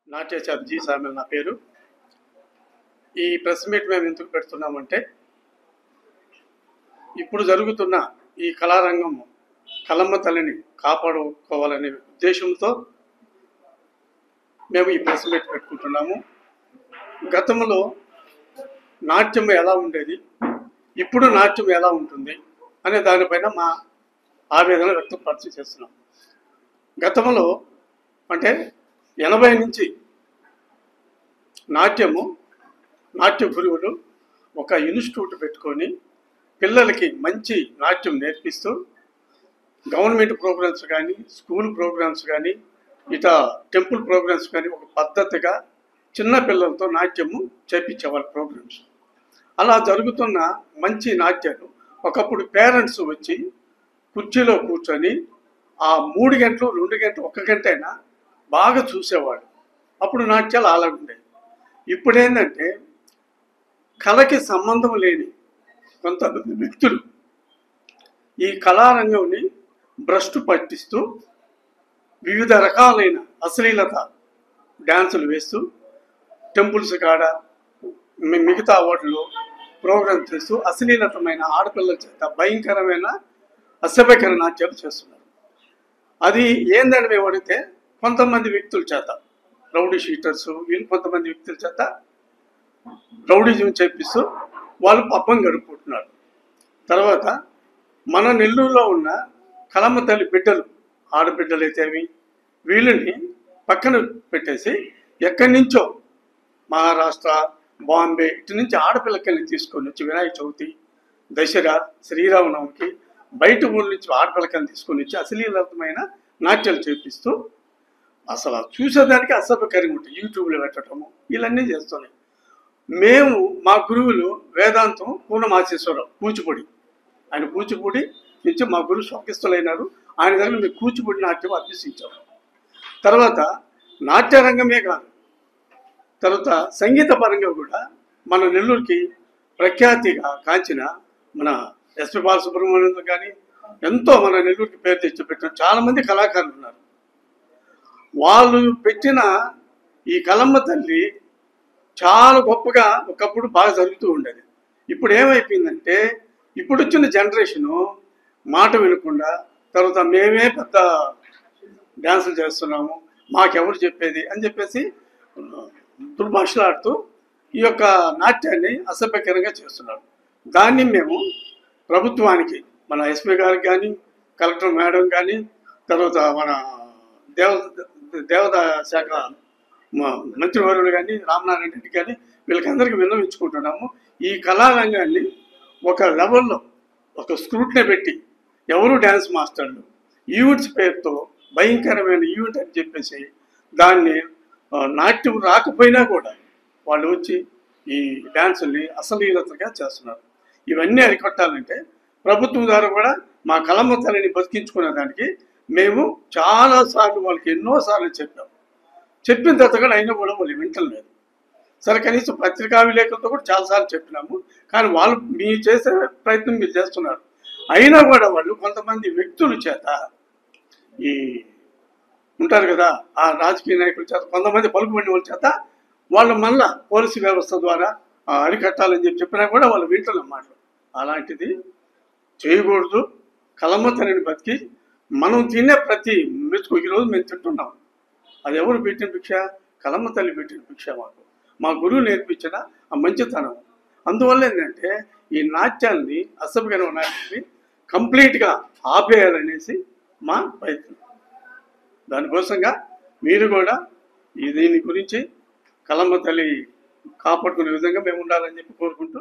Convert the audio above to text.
నాట్యాచార్య G Samuel నా పేరు. ఈ ప్రెస్ మీట్ మేము ఎందుకు పెడుతున్నామంటే, ఇప్పుడు జరుగుతున్న ఈ కళారంగం కళమ్మ తల్లిని కాపాడుకోవాలనే ఉద్దేశంతో మేము ఈ ప్రెస్ మీట్ పెట్టుకుంటున్నాము. గతంలో నాట్యం ఎలా ఉండేది, ఇప్పుడు నాట్యం ఎలా ఉంటుంది అనే దానిపైన మా ఆవేదన వ్యక్తపరిచి చేస్తున్నాం. గతంలో అంటే 80 నుంచి నాట్య గురువులు ఒక ఇన్స్టిట్యూట్ పెట్టుకొని పిల్లలకి మంచి నాట్యం నేర్పిస్తూ గవర్నమెంట్ ప్రోగ్రామ్స్ కానీ, స్కూల్ ప్రోగ్రామ్స్ కానీ, టెంపుల్ ప్రోగ్రామ్స్ కానీ ఒక పద్ధతిగా చిన్న పిల్లలతో నాట్యము చేపించేవాళ్ళ ప్రోగ్రామ్స్. అలా జరుగుతున్న మంచి నాట్యాలు ఒకప్పుడు పేరెంట్స్ వచ్చి కుర్చీలో కూర్చొని ఆ 3 గంటలు 2 గంటలు 1 గంట అయినా బాగా చూసేవాడు. అప్పుడు నాట్యాలు అలాగ ఉండేవి. ఇప్పుడు ఏంటంటే కళకి సంబంధం లేని కొంతమంది వ్యక్తులు ఈ కళారంగంని భ్రష్టు పట్టిస్తూ వివిధ రకాలైన అశ్లీలత డ్యాన్సులు వేస్తూ టెంపుల్స్ కాడ మిగతా వాటిలో ప్రోగ్రామ్ చేస్తూ అశ్లీలతమైన ఆడపిల్లల చేత భయంకరమైన అసభ్యకర నాట్యాలు చేస్తున్నారు. అది ఏందని మేము అడిగితే కొంతమంది వ్యక్తుల చేత రౌడీ షీటర్స్ వీళ్ళు కొంతమంది వ్యక్తుల చేత రౌడీజం చేపిస్తూ వాళ్ళు పబ్బం గడుపుకుంటున్నారు. తర్వాత మన నెల్లూరులో ఉన్న కళమ్మ తల్లి బిడ్డలు ఆడబిడ్డలు అయితేవి వీళ్ళని పక్కన పెట్టేసి ఎక్కడి నుంచో మహారాష్ట్ర, బాంబే ఇటు నుంచి ఆడపిల్లకల్ని తీసుకొని వచ్చి వినాయక చవితి, దసరా, శ్రీరామనవమికి బయట ఊళ్ళ నుంచి ఆడపిల్లకల్ని తీసుకొని వచ్చి అశ్లీలతమైన నాట్యాలు చేపిస్తూ అసలు చూసేదానికి అసభ్యకరంగా ఉంటాయి. యూట్యూబ్లో పెట్టడము ఇవన్నీ చేస్తున్నాయి. మేము మా గురువులు వేదాంతం పూర్ణమాసేశ్వరరావు కూచిపూడి, ఆయన కూచిపూడి నుంచి మా గురువు స్వర్గస్థులైనారు. ఆయన దగ్గర మేము కూచిపూడి నాట్యం అభ్యసించాము. తర్వాత నాట్యరంగమే కాదు, తర్వాత సంగీత పరంగా కూడా మన నెల్లూరుకి ప్రఖ్యాతిగా కాంచిన మన ఎస్పి బాలసుబ్రహ్మణ్యం కానీ ఎంతో మన నెల్లూరుకి పేరు తెచ్చిపెట్టిన చాలామంది కళాకారులు ఉన్నారు. వాళ్ళు పెట్టిన ఈ కళమ్మ తల్లి చాలా గొప్పగా ఒకప్పుడు బాగా జరుగుతూ ఉండేది. ఇప్పుడు ఏమైపోయిందంటే ఇప్పుడు వచ్చిన జనరేషను మాట వినకుండా తర్వాత మేమే పెద్ద డ్యాన్సులు చేస్తున్నాము, మాకెవరు చెప్పేది అని చెప్పేసి దుర్భాషలాడుతూ ఈ యొక్క నాట్యాన్ని అసభ్యకరంగా చేస్తున్నారు. దాన్ని మేము ప్రభుత్వానికి మన ఎస్పీ గారికి కానీ, కలెక్టర్ మేడం కానీ, తర్వాత మన దేవత శాఖ మంత్రివర్యులు కానీ, రామనారాయణ రెడ్డి కానీ వీళ్ళకందరికీ విన్నవించుకుంటున్నాము. ఈ కళారంగాన్ని ఒక లెవెల్లో ఒక స్క్రూట్ని పెట్టి ఎవరు డ్యాన్స్ మాస్టర్లు ఈవెంట్స్ పేరుతో భయంకరమైన ఈవెంట్ అని చెప్పేసి దాన్ని నాట్యం రాకపోయినా కూడా వాళ్ళు వచ్చి ఈ డ్యాన్సుల్ని అశ్లీలతగా చేస్తున్నారు. ఇవన్నీ అరికట్టాలంటే ప్రభుత్వం ద్వారా కూడా మా కళమ్మ తల్లిని బతికించుకునే దానికి మేము చాలాసార్లు వాళ్ళకి ఎన్నోసార్లు చెప్పిన తర్వాత కూడా అయినా కూడా వాళ్ళు వింటలేదు. సరే కనీసం పత్రికా విలేకరులతో కూడా చాలాసార్లు చెప్పినాము, కానీ వాళ్ళు మీరు చేసే ప్రయత్నం మీరు చేస్తున్నారు. అయినా కూడా వాళ్ళు కొంతమంది వ్యక్తుల చేత ఈ ఉంటారు కదా ఆ రాజకీయ నాయకుల చేత కొంతమంది పలుకుబడిన వాళ్ళ చేత వాళ్ళు మళ్ళా పోలీసు వ్యవస్థ ద్వారా అరికట్టాలని చెప్పినా కూడా వాళ్ళు వింటున్నమాట. అలాంటిది చేయకూడదు. కళమ్మ తల్లిని బతికి మనం తినే ప్రతి మెతుకు ఈరోజు మేము తింటున్నాం. అది ఎవరు పెట్టిన భిక్ష? కళమ్మ తల్లి పెట్టిన భిక్ష. మా గురువు నేర్పించిన ఆ మంచితనం. అందువల్ల ఏంటంటే ఈ నాట్యాన్ని అసభ్యకరమైన నాట్యాన్ని కంప్లీట్గా ఆపేయాలనేసి మా ప్రయత్నం. దానికోసంగా మీరు కూడా దీని గురించి కళమ్మ తల్లి కాపాడుకునే విధంగా మేము ఉండాలని చెప్పి కోరుకుంటూ